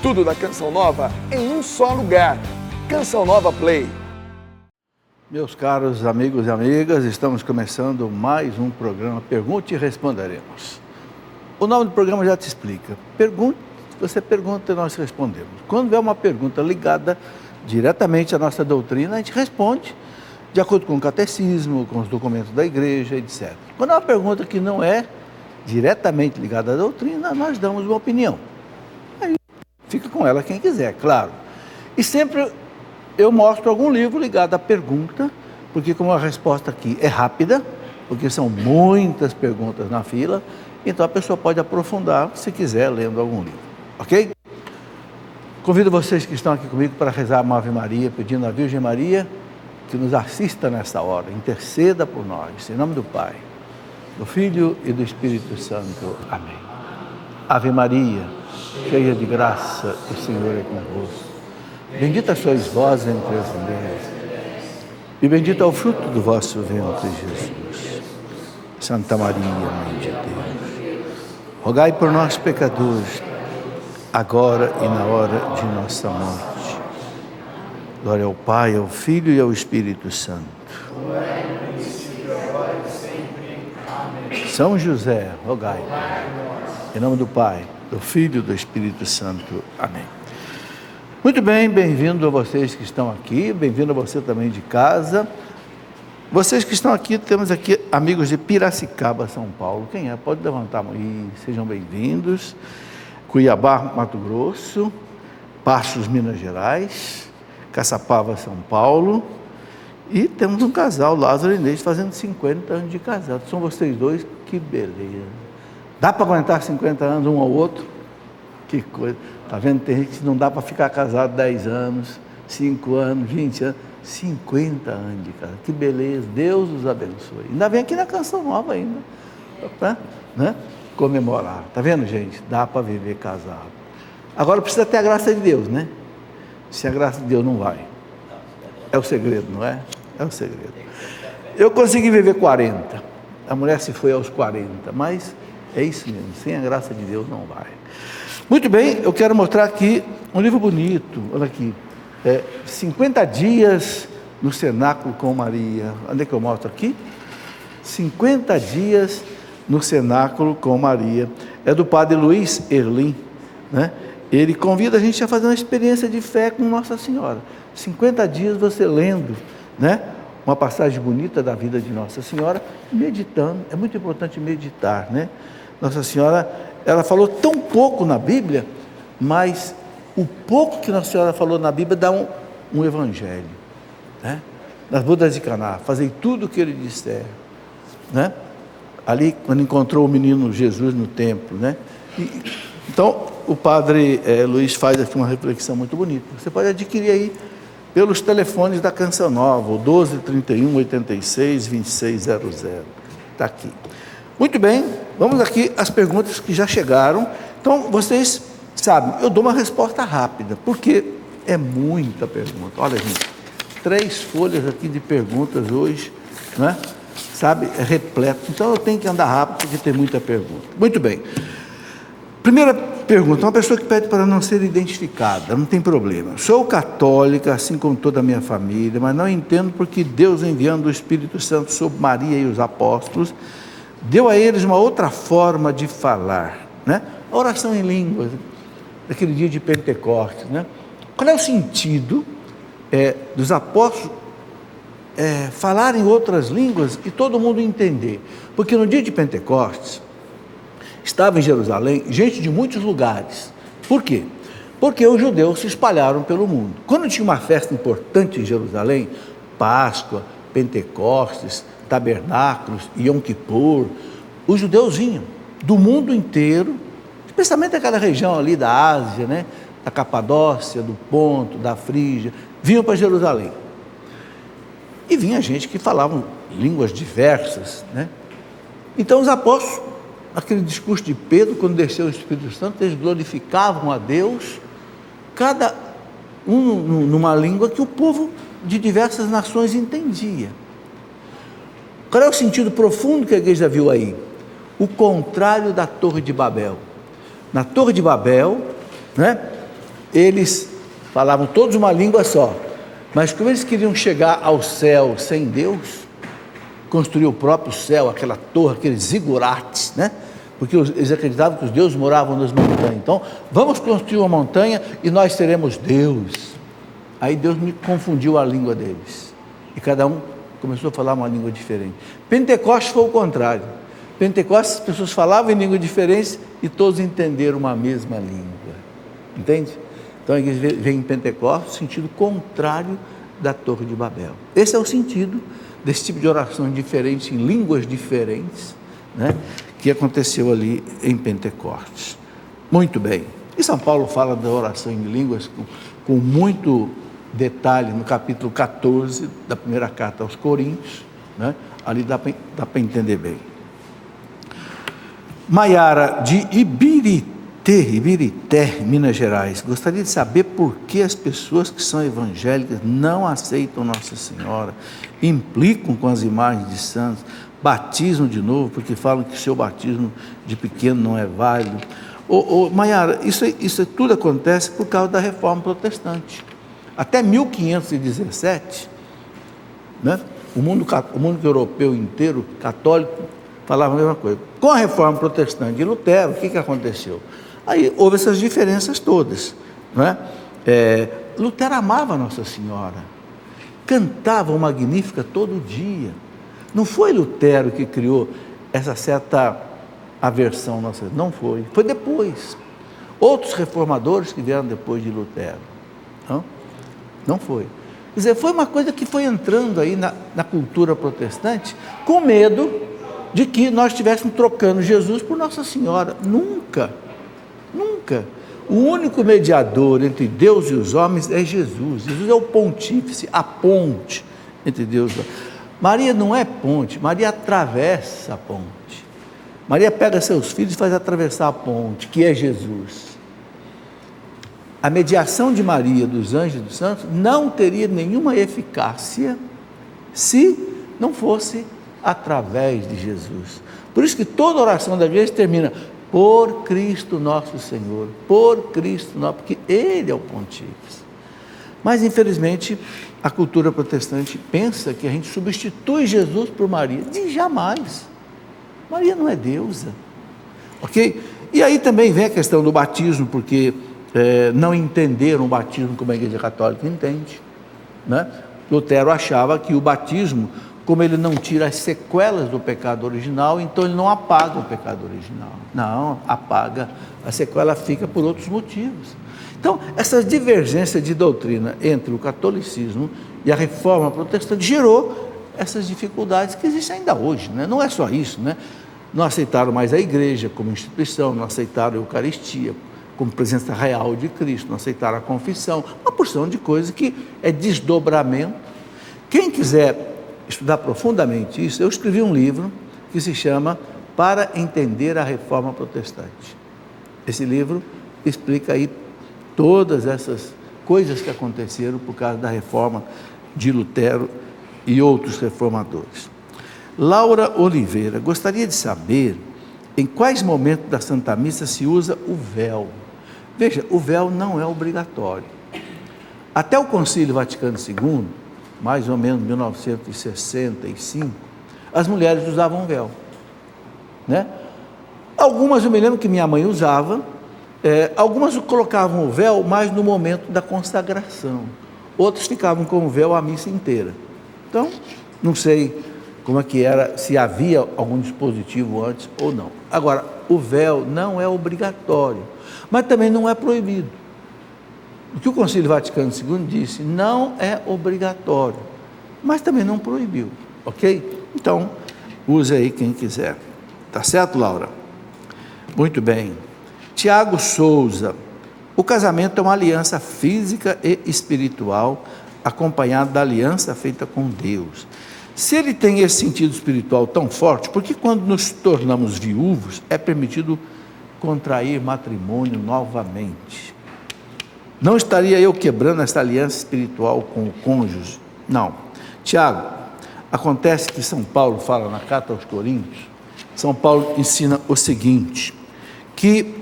Tudo da Canção Nova em um só lugar. Canção Nova Play. Meus caros amigos e amigas, estamos começando mais um programa Pergunte e Responderemos. O nome do programa já te explica. Pergunte, você pergunta e nós respondemos. Quando vier uma pergunta ligada diretamente à nossa doutrina, a gente responde de acordo com o catecismo, com os documentos da igreja, etc. Quando é uma pergunta que não é diretamente ligada à doutrina, nós damos uma opinião. Aí fica com ela quem quiser, claro. E sempre eu mostro algum livro ligado à pergunta, porque como a resposta aqui é rápida, porque são muitas perguntas na fila, então a pessoa pode aprofundar, se quiser, lendo algum livro. Ok? Convido vocês que estão aqui comigo para rezar a Ave Maria, pedindo à Virgem Maria que nos assista nessa hora, interceda por nós, em nome do Pai, do Filho e do Espírito Santo. Amém. Ave Maria, cheia de graça, o Senhor é convosco. Bendita sois vós entre as mulheres, e bendito é o fruto do vosso ventre, Jesus. Santa Maria, Mãe de Deus, rogai por nós, pecadores, agora e na hora de nossa morte. Glória ao Pai, ao Filho e ao Espírito Santo. São José, rogai. Em nome do Pai, do Filho e do Espírito Santo. Amém. Muito bem, bem-vindo a vocês que estão aqui, bem-vindo a você também de casa. Vocês que estão aqui, temos aqui amigos de Piracicaba, São Paulo. Quem é? Pode levantar a mão aí, sejam bem-vindos. Cuiabá, Mato Grosso, Passos, Minas Gerais, Caçapava, São Paulo. E temos um casal, Lázaro e Inês, fazendo 50 anos de casado. São vocês dois, que beleza. Dá para aguentar 50 anos um ao outro? Que coisa. Está vendo? Tem gente que não dá para ficar casado 10 anos, 5 anos, 20 anos, 50 anos de casado. Que beleza. Deus os abençoe. Ainda vem aqui na Canção Nova ainda, para, né, comemorar. Está vendo, gente? Dá para viver casado. Agora precisa ter a graça de Deus, né? Se a graça de Deus não vai. É o segredo, não é? É o segredo. Eu consegui viver 40. A mulher se foi aos 40, mas é isso mesmo. Sem a graça de Deus não vai. Muito bem, eu quero mostrar aqui um livro bonito. Olha aqui. 50 dias no cenáculo com Maria. Onde é que eu mostro aqui? 50 dias no cenáculo com Maria. É do padre Luiz Erlim, né? Ele convida a gente a fazer uma experiência de fé com Nossa Senhora. 50 dias você lendo, né, uma passagem bonita da vida de Nossa Senhora, meditando. É muito importante meditar, né? Nossa Senhora, ela falou tão pouco na Bíblia, mas o pouco que Nossa Senhora falou na Bíblia dá um evangelho, né? Nas bodas de Caná, fazei tudo o que ele disser, né? Ali, quando encontrou o menino Jesus no templo, né? Então, o padre Luiz faz aqui uma reflexão muito bonita. Você pode adquirir aí pelos telefones da Canção Nova, o 12 31 86 2600. Está aqui. Muito bem, vamos aqui às perguntas que já chegaram. Então, vocês sabem, eu dou uma resposta rápida, porque é muita pergunta. Olha, gente, 3 folhas aqui de perguntas hoje, né? Sabe, é repleto. Então, eu tenho que andar rápido, porque tem muita pergunta. Muito bem. Primeira pergunta, uma pessoa que pede para não ser identificada, não tem problema. Sou católica, assim como toda a minha família, mas não entendo porque Deus, enviando o Espírito Santo sobre Maria e os apóstolos, deu a eles uma outra forma de falar, né? A oração em línguas, daquele dia de Pentecostes, né? Qual é o sentido dos apóstolos falar em outras línguas e todo mundo entender? Porque no dia de Pentecostes, estava em Jerusalém gente de muitos lugares. Por quê? Porque os judeus se espalharam pelo mundo. Quando tinha uma festa importante em Jerusalém, Páscoa, Pentecostes, Tabernáculos, Yom Kippur, os judeus vinham do mundo inteiro, especialmente aquela região ali da Ásia, né? Da Capadócia, do Ponto, da Frígia, vinham para Jerusalém. E vinha gente que falava línguas diversas, né? Então os apóstolos, aquele discurso de Pedro, quando desceu o Espírito Santo, eles glorificavam a Deus, cada um numa língua que o povo de diversas nações entendia. Qual é o sentido profundo que a igreja viu aí? O contrário da Torre de Babel. Na Torre de Babel, né, eles falavam todos uma língua só, mas como eles queriam chegar ao céu sem Deus, construir o próprio céu, aquela torre, aqueles zigurates, né? Porque eles acreditavam que os deuses moravam nas montanhas. Então, vamos construir uma montanha e nós seremos Deus. Aí Deus me confundiu a língua deles, e cada um começou a falar uma língua diferente. Pentecostes foi o contrário. Pentecostes, as pessoas falavam em línguas diferentes e todos entenderam uma mesma língua. Entende? Então a igreja vem em Pentecostes, sentido contrário da Torre de Babel. Esse é o sentido desse tipo de orações diferentes, em línguas diferentes, né, que aconteceu ali em Pentecostes. Muito bem. E São Paulo fala da oração em línguas com muito detalhe no capítulo 14 da primeira carta aos Coríntios, né? Ali dá para entender bem. Maiara de Ibirité, Minas Gerais, gostaria de saber por que as pessoas que são evangélicas não aceitam Nossa Senhora, implicam com as imagens de santos, batizam de novo porque falam que o seu batismo de pequeno não é válido. Maiara, isso tudo acontece por causa da Reforma Protestante. Até 1517, né, o mundo europeu inteiro, católico, falava a mesma coisa. Com a Reforma Protestante de Lutero, o que aconteceu? Aí houve essas diferenças todas, né? Lutero amava Nossa Senhora, cantava o Magnífica todo dia. Não foi Lutero que criou essa certa aversão nossa, não foi depois. Outros reformadores que vieram depois de Lutero, não foi. Quer dizer, foi uma coisa que foi entrando aí na cultura protestante, com medo de que nós estivéssemos trocando Jesus por Nossa Senhora. Nunca. O único mediador entre Deus e os homens é Jesus. Jesus é o pontífice, a ponte entre Deus e os homens. Maria não é ponte, Maria atravessa a ponte. Maria pega seus filhos e faz atravessar a ponte, que é Jesus. A mediação de Maria, dos anjos e dos santos, não teria nenhuma eficácia se não fosse através de Jesus. Por isso que toda oração da igreja termina por Cristo nosso Senhor, por Cristo nosso, porque Ele é o pontífice. Mas infelizmente a cultura protestante pensa que a gente substitui Jesus por Maria. E jamais. Maria não é deusa, ok? E aí também vem a questão do batismo, porque não entenderam o batismo como a igreja católica entende, né? Lutero achava que o batismo, como ele não tira as sequelas do pecado original, então ele não apaga o pecado original. Não, apaga, a sequela fica por outros motivos. Então, essa divergência de doutrina entre o catolicismo e a Reforma Protestante gerou essas dificuldades que existem ainda hoje, né? Não é só isso, né? Não aceitaram mais a igreja como instituição, não aceitaram a Eucaristia como presença real de Cristo, não aceitaram a confissão, uma porção de coisas que é desdobramento. Quem quiser estudar profundamente isso, eu escrevi um livro que se chama Para Entender a Reforma Protestante. Esse livro explica aí todas essas coisas que aconteceram por causa da reforma de Lutero e outros reformadores. Laura Oliveira, gostaria de saber em quais momentos da Santa Missa se usa o véu. Veja, o véu não é obrigatório. Até o Concílio Vaticano II, mais ou menos 1965, as mulheres usavam véu, né? Algumas, eu me lembro que minha mãe usava, algumas colocavam o véu mais no momento da consagração, outras ficavam com o véu a missa inteira. Então, não sei como é que era, se havia algum dispositivo antes ou não. Agora, o véu não é obrigatório, mas também não é proibido. O que o Concílio Vaticano II disse, não é obrigatório, mas também não proibiu, ok? Então, use aí quem quiser. Tá certo, Laura? Muito bem. Tiago Souza, o casamento é uma aliança física e espiritual, acompanhada da aliança feita com Deus. Se ele tem esse sentido espiritual tão forte, por que quando nos tornamos viúvos, é permitido contrair matrimônio novamente? Não estaria eu quebrando essa aliança espiritual com o cônjuge? Não. Tiago, acontece que São Paulo fala na carta aos Coríntios, São Paulo ensina o seguinte, que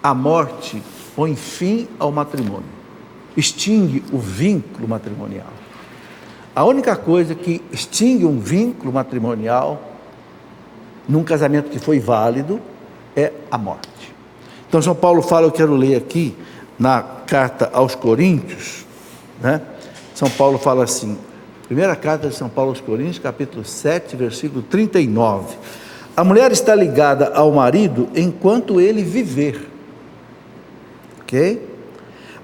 a morte põe fim ao matrimônio, extingue o vínculo matrimonial. A única coisa que extingue um vínculo matrimonial num casamento que foi válido é a morte. Então São Paulo fala, eu quero ler aqui na carta aos Coríntios, né? São Paulo fala assim, primeira carta de São Paulo aos Coríntios, capítulo 7, versículo 39. A mulher está ligada ao marido enquanto ele viver, ok?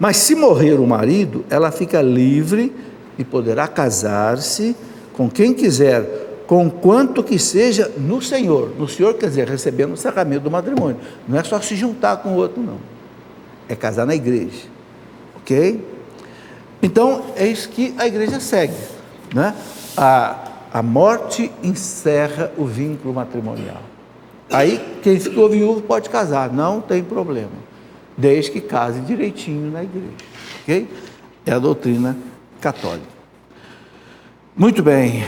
Mas se morrer o marido, ela fica livre e poderá casar-se com quem quiser, conquanto que seja no Senhor. No Senhor quer dizer, recebendo o sacramento do matrimônio. Não é só se juntar com o outro, não. É casar na igreja, ok? Então, é isso que a igreja segue, né? A morte encerra o vínculo matrimonial. Aí, quem ficou viúvo pode casar, não tem problema, desde que case direitinho na igreja, ok? É a doutrina católica. Muito bem.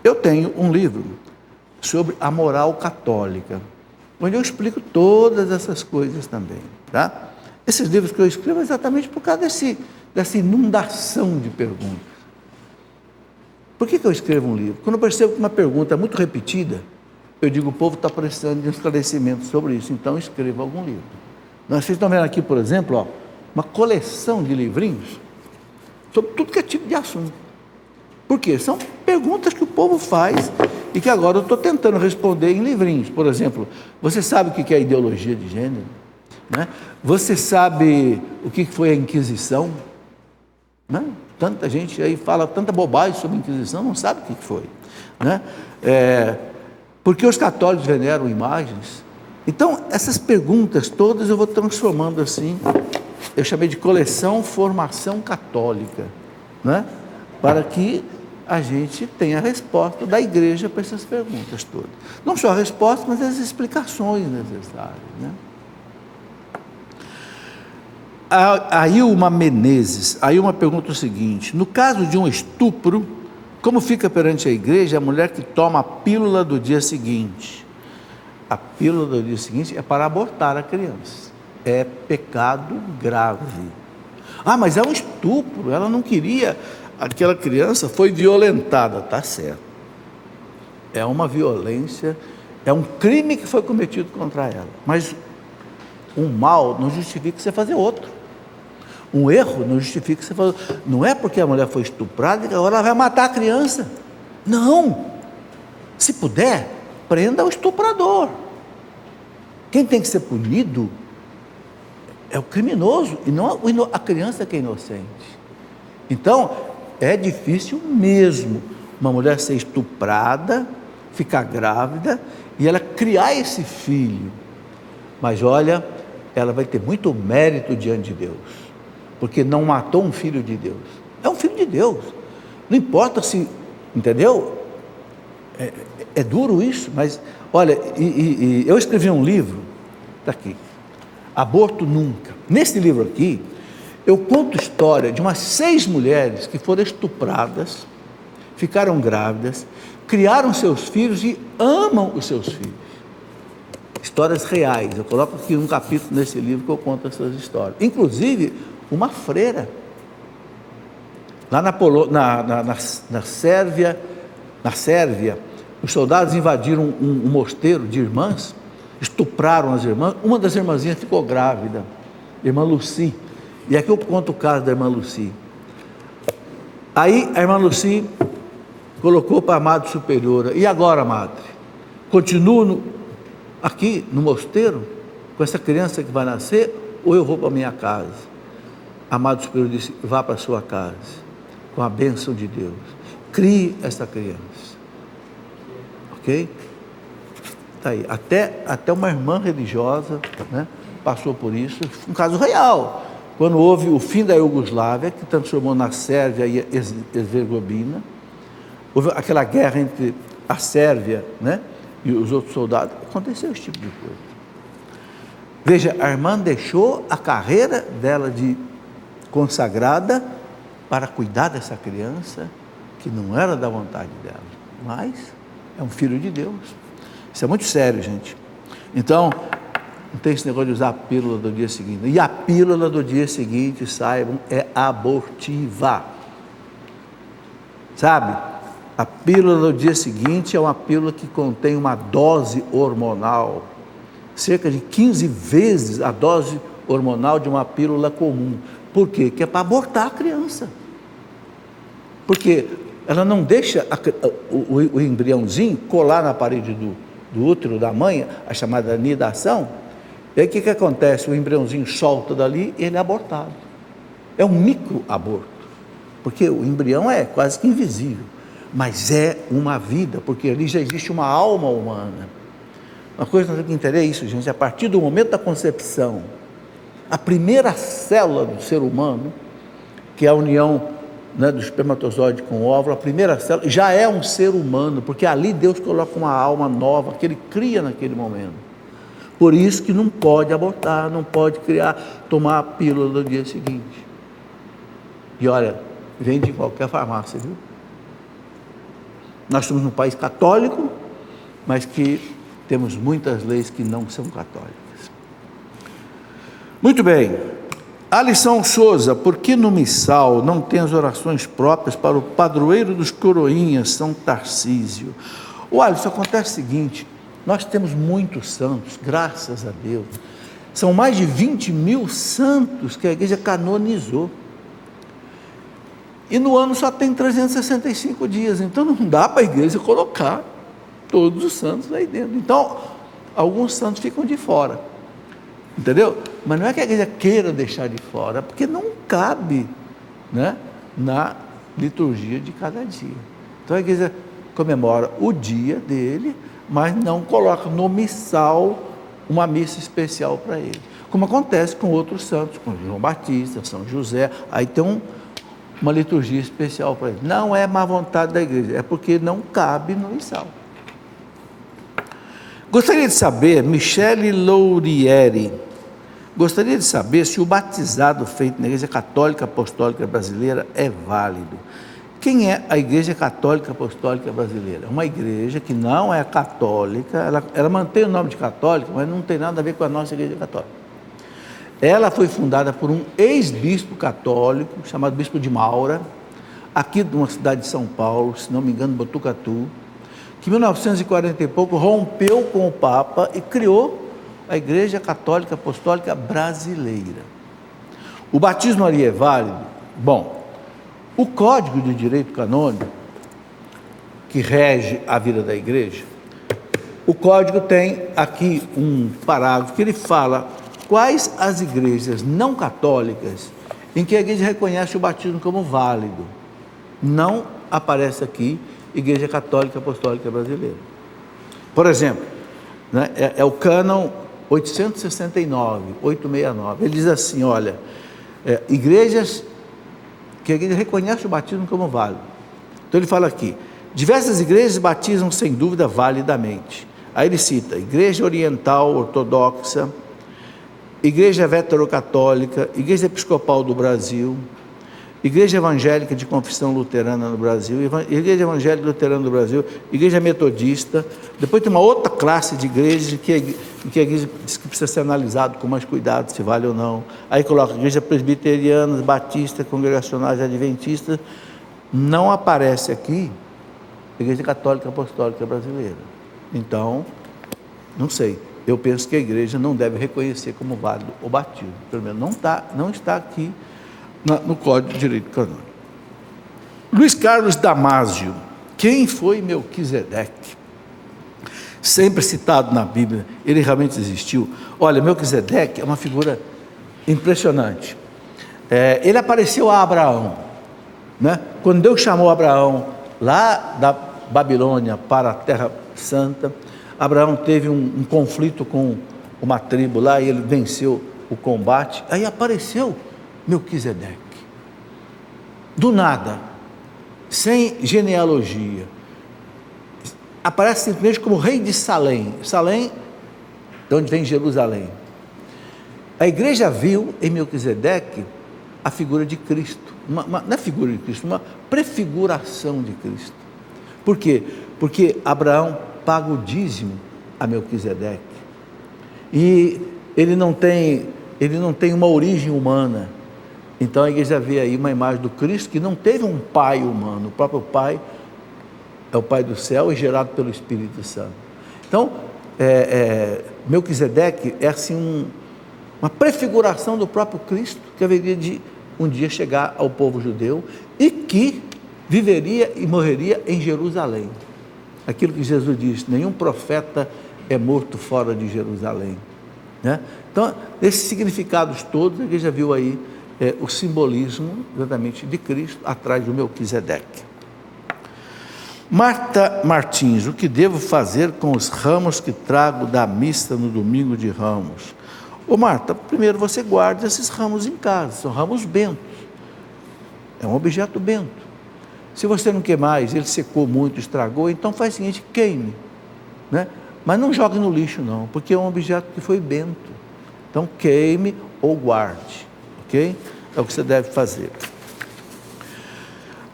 Eu tenho um livro sobre a moral católica, onde eu explico todas essas coisas também, tá? Esses livros que eu escrevo é exatamente por causa dessa inundação de perguntas. Por que eu escrevo um livro? Quando eu percebo que uma pergunta é muito repetida, eu digo, o povo está precisando de um esclarecimento sobre isso, então escreva algum livro. Vocês estão vendo aqui, por exemplo, ó, uma coleção de livrinhos sobre tudo que é tipo de assunto. Por quê? São perguntas que o povo faz e que agora eu estou tentando responder em livrinhos. Por exemplo, você sabe o que é ideologia de gênero? Né? Você sabe o que foi a Inquisição? Né? Tanta gente aí fala tanta bobagem sobre a Inquisição, não sabe o que foi. Né? Porque os católicos veneram imagens. Então, essas perguntas todas eu vou transformando assim, eu chamei de coleção Formação Católica, né? Para que a gente tenha a resposta da igreja para essas perguntas todas. Não só a resposta, mas as explicações necessárias, né? A Ilma Menezes, a Ilma pergunta o seguinte: no caso de um estupro, como fica perante a igreja a mulher que toma a pílula do dia seguinte? A pílula do dia seguinte é para abortar a criança. É pecado grave. Ah, mas é um estupro, ela não queria, aquela criança foi violentada, tá certo. É uma violência, é um crime que foi cometido contra ela. Mas um mal não justifica você fazer outro. Um erro não justifica você fazer. Não é porque a mulher foi estuprada que agora ela vai matar a criança. Não. Se puder, prenda o estuprador. Quem tem que ser punido é o criminoso e não a criança que é inocente. Então, é difícil mesmo uma mulher ser estuprada, ficar grávida e ela criar esse filho. Mas olha, ela vai ter muito mérito diante de Deus, porque não matou um filho de Deus. É um filho de Deus. Não importa se, entendeu? É duro isso, mas olha, eu escrevi um livro, está aqui, Aborto Nunca. Nesse livro aqui, eu conto a história de umas 6 mulheres que foram estupradas, ficaram grávidas, criaram seus filhos e amam os seus filhos. Histórias reais. Eu coloco aqui um capítulo nesse livro que eu conto essas histórias. Inclusive, uma freira, lá na Sérvia, os soldados invadiram um mosteiro de irmãs, estupraram as irmãs, uma das irmãzinhas ficou grávida, irmã Lucy, e aqui eu conto o caso da irmã Lucy. Aí a irmã Lucy colocou para a Madre Superiora: e agora, Madre? Continuo aqui no mosteiro com essa criança que vai nascer, ou eu vou para a minha casa? A Madre Superiora disse: vá para a sua casa, com a bênção de Deus, crie essa criança, ok? Está aí, até uma irmã religiosa, né, passou por isso, um caso real, quando houve o fim da Iugoslávia, que transformou na Sérvia e Herzegovina, houve aquela guerra entre a Sérvia, né, e os outros soldados, aconteceu esse tipo de coisa. Veja, a irmã deixou a carreira dela de consagrada para cuidar dessa criança, que não era da vontade dela, mas é um filho de Deus. Isso é muito sério, gente. Então, Não tem esse negócio de usar a pílula do dia seguinte. E a pílula do dia seguinte, saibam, é abortiva. Sabe? A pílula do dia seguinte é uma pílula que contém uma dose hormonal, cerca de 15 vezes a dose hormonal de uma pílula comum. Por quê? Que é para abortar a criança. Porque ela não deixa o embriãozinho colar na parede do útero da mãe, a chamada nidação. E aí o que acontece? O embriãozinho solta dali e ele é abortado. É um microaborto, porque o embrião é quase que invisível, mas é uma vida, porque ali já existe uma alma humana. Uma coisa que nós temos que entender é isso, gente, a partir do momento da concepção, a primeira célula do ser humano, que é a união, né, do espermatozoide com o óvulo, a primeira célula já é um ser humano, porque ali Deus coloca uma alma nova, que Ele cria naquele momento. Por isso que não pode abortar, não pode criar, tomar a pílula no dia seguinte. E olha, vende em qualquer farmácia, viu? Nós somos um país católico, mas que temos muitas leis que não são católicas. Muito bem. Alisson Souza, por que no missal não tem as orações próprias para o padroeiro dos coroinhas, São Tarcísio? Olha, isso acontece o seguinte, nós temos muitos santos, graças a Deus. São mais de 20 mil santos que a igreja canonizou. E no ano só tem 365 dias, então não dá para a igreja colocar todos os santos aí dentro. Então, alguns santos ficam de fora, entendeu? Mas não é que a igreja queira deixar de fora, porque não cabe, né, na liturgia de cada dia. Então a igreja comemora o dia dele, mas não coloca no missal uma missa especial para ele, como acontece com outros santos, com João Batista, São José, aí tem uma liturgia especial para ele. Não é má vontade da igreja, é porque não cabe no missal. Gostaria de saber, Michele Lourieri, gostaria de saber se o batizado feito na Igreja Católica Apostólica Brasileira é válido. Quem é a Igreja Católica Apostólica Brasileira? Uma igreja que não é católica, ela mantém o nome de católica, mas não tem nada a ver com a nossa Igreja Católica. Ela foi fundada por um ex-bispo católico, chamado Bispo de Maura, aqui de uma cidade de São Paulo, se não me engano, Botucatu, que em 1940 e pouco rompeu com o Papa e criou a Igreja Católica Apostólica Brasileira. O batismo ali é válido? Bom, o Código de Direito Canônico, que rege a vida da igreja, o Código tem aqui um parágrafo que ele fala quais as igrejas não católicas em que a igreja reconhece o batismo como válido. Não aparece aqui Igreja Católica Apostólica Brasileira. Por exemplo, né, é o cânon 869. Ele diz assim, olha, igrejas que a igreja reconhece o batismo como válido. Então ele fala aqui, diversas igrejas batizam sem dúvida validamente. Aí ele cita Igreja Oriental Ortodoxa, Igreja Veterocatólica, Igreja Episcopal do Brasil, Igreja Evangélica de Confissão Luterana no Brasil, Igreja Evangélica Luterana do Brasil, Igreja Metodista. Depois tem uma outra classe de igrejas que a igreja diz que precisa ser analisado com mais cuidado, se vale ou não. Aí coloca Igreja Presbiteriana, Batista, Congregacionais Adventistas. Não aparece aqui Igreja Católica Apostólica Brasileira. Então, não sei. Eu penso que a igreja não deve reconhecer como válido o batismo. Pelo menos não está aqui no Código de Direito Canônico. Luiz Carlos Damásio, quem foi Melquisedeque? Sempre citado na Bíblia, ele realmente existiu. Olha, Melquisedeque é uma figura impressionante. Ele apareceu a Abraão, né? Quando Deus chamou Abraão lá da Babilônia para a Terra Santa, Abraão teve um conflito com uma tribo lá e ele venceu o combate. Aí apareceu Melquisedeque, do nada, sem genealogia, aparece simplesmente como rei de Salém, de onde vem Jerusalém. A igreja viu em Melquisedeque a figura de Cristo, não é figura de Cristo, uma prefiguração de Cristo. Por quê? Porque Abraão paga o dízimo a Melquisedeque, e ele não tem uma origem humana. Então a igreja vê aí uma imagem do Cristo que não teve um pai humano, o próprio pai é o Pai do céu e gerado pelo Espírito Santo. Então, Melquisedeque é assim uma prefiguração do próprio Cristo, que haveria de um dia chegar ao povo judeu e que viveria e morreria em Jerusalém. Aquilo que Jesus disse: nenhum profeta é morto fora de Jerusalém, né? Então, esses significados todos, a igreja viu aí o simbolismo exatamente de Cristo atrás do Melquisedeque. Marta Martins: o que devo fazer com os ramos que trago da missa no domingo de Ramos? Ô Marta, primeiro você guarda esses ramos em casa, são ramos bentos, é um objeto bento. Se você não quer mais, ele secou muito, estragou, então faz o seguinte: queime, né? Mas não jogue no lixo não, porque é um objeto que foi bento. Então queime ou guarde, ok? É o que você deve fazer.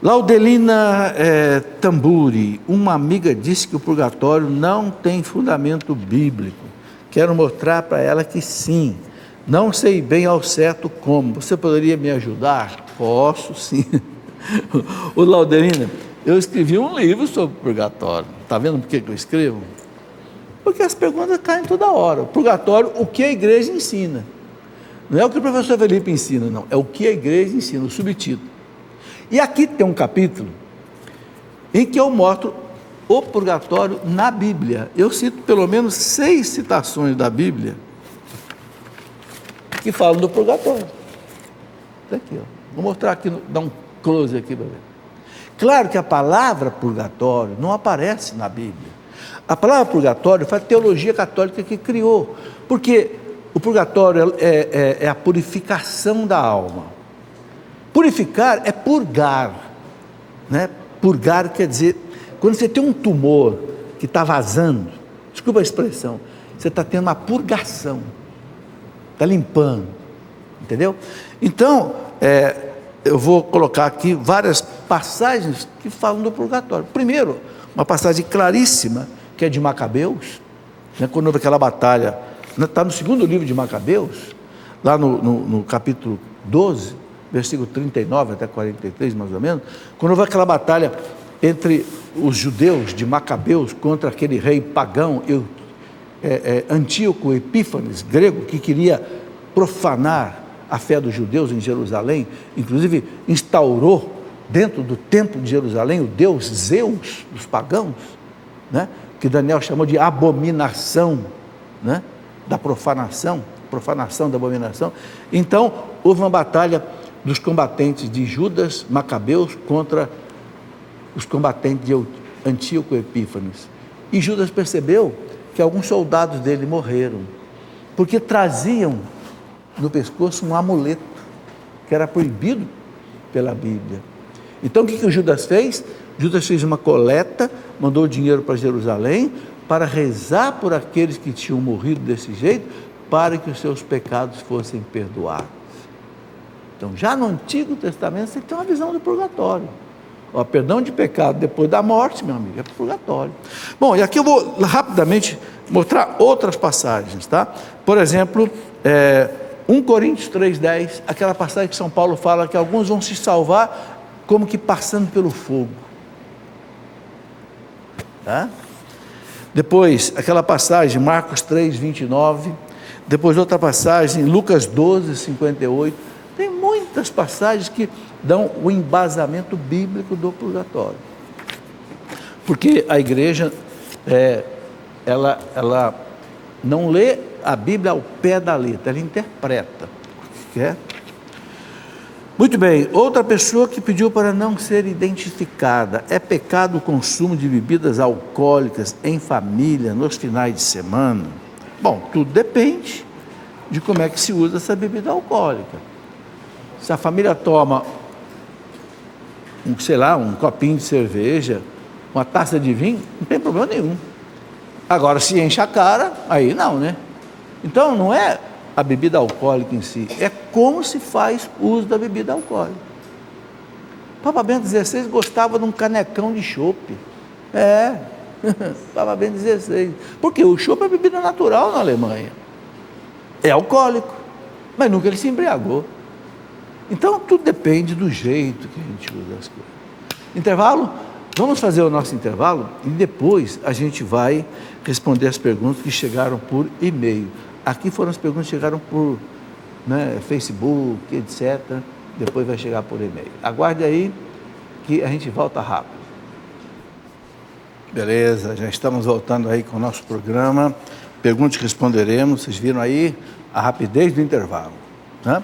Laudelina Tamburi: uma amiga disse que o purgatório não tem fundamento bíblico. Quero mostrar para ela que sim. Não sei bem ao certo como. Você poderia me ajudar? Posso, sim. Ô Laudelina, eu escrevi um livro sobre o purgatório. Está vendo por que eu escrevo? Porque as perguntas caem toda hora. O purgatório, o que a igreja ensina. Não é o que o professor Felipe ensina, não. É o que a igreja ensina, o subtítulo. E aqui tem um capítulo em que eu mostro o purgatório na Bíblia. Eu cito pelo menos 6 citações da Bíblia que falam do purgatório. Está aqui, ó. Vou mostrar aqui, dar um close aqui para ver. Claro que a palavra purgatório não aparece na Bíblia. A palavra purgatório foi a teologia católica que criou, porque o purgatório é a purificação da alma. Purificar é purgar, né? Purgar quer dizer, quando você tem um tumor que está vazando, desculpa a expressão, você está tendo uma purgação, está limpando, entendeu? Então, eu vou colocar aqui várias passagens que falam do purgatório. Primeiro, uma passagem claríssima, que é de Macabeus, né? Quando houve aquela batalha, está no segundo livro de Macabeus, lá no capítulo 12, versículo 39 até 43, mais ou menos, quando houve aquela batalha entre os judeus de Macabeus contra aquele rei pagão, Antíoco Epífanes, grego, que queria profanar a fé dos judeus em Jerusalém, inclusive instaurou dentro do templo de Jerusalém o deus Zeus dos pagãos, né? Que Daniel chamou de abominação, né? Da profanação da abominação. Então houve uma batalha dos combatentes de Judas Macabeus contra os combatentes de Antíoco Epífanes. E Judas percebeu que alguns soldados dele morreram, porque traziam no pescoço um amuleto, que era proibido pela Bíblia. Então o que o Judas fez? Judas fez uma coleta, mandou dinheiro para Jerusalém, para rezar por aqueles que tinham morrido desse jeito, para que os seus pecados fossem perdoados. Então, já no Antigo Testamento, você tem uma visão do purgatório. O perdão de pecado depois da morte, meu amigo, é purgatório. Bom, e aqui eu vou rapidamente mostrar outras passagens, tá? Por exemplo, 1 Coríntios 3,10, aquela passagem que São Paulo fala que alguns vão se salvar como que passando pelo fogo. Tá? Depois, aquela passagem, Marcos 3,29, depois outra passagem, Lucas 12,58, tem muitas passagens que dão o embasamento bíblico do purgatório, porque a igreja, ela não lê a Bíblia ao pé da letra, ela interpreta, quer? Muito bem, outra pessoa que pediu para não ser identificada: é pecado o consumo de bebidas alcoólicas em família nos finais de semana? Bom, tudo depende de como é que se usa essa bebida alcoólica. Se a família toma um copinho de cerveja, uma taça de vinho, não tem problema nenhum. Agora, se enche a cara, aí não, né? Então, não é a bebida alcoólica em si, é como se faz uso da bebida alcoólica. Papa Bento XVI gostava de um canecão de chope. Papa Bento XVI. Porque o chope é bebida natural na Alemanha. é alcoólico, mas nunca ele se embriagou. Então, tudo depende do jeito que a gente usa as coisas. Intervalo? Vamos fazer o nosso intervalo e depois a gente vai responder as perguntas que chegaram por e-mail. Aqui foram as perguntas que chegaram por Facebook, etc. Depois vai chegar por e-mail. Aguarde aí que a gente volta rápido. Beleza, já estamos voltando aí com o nosso programa. Perguntas que responderemos. Vocês viram aí a rapidez do intervalo.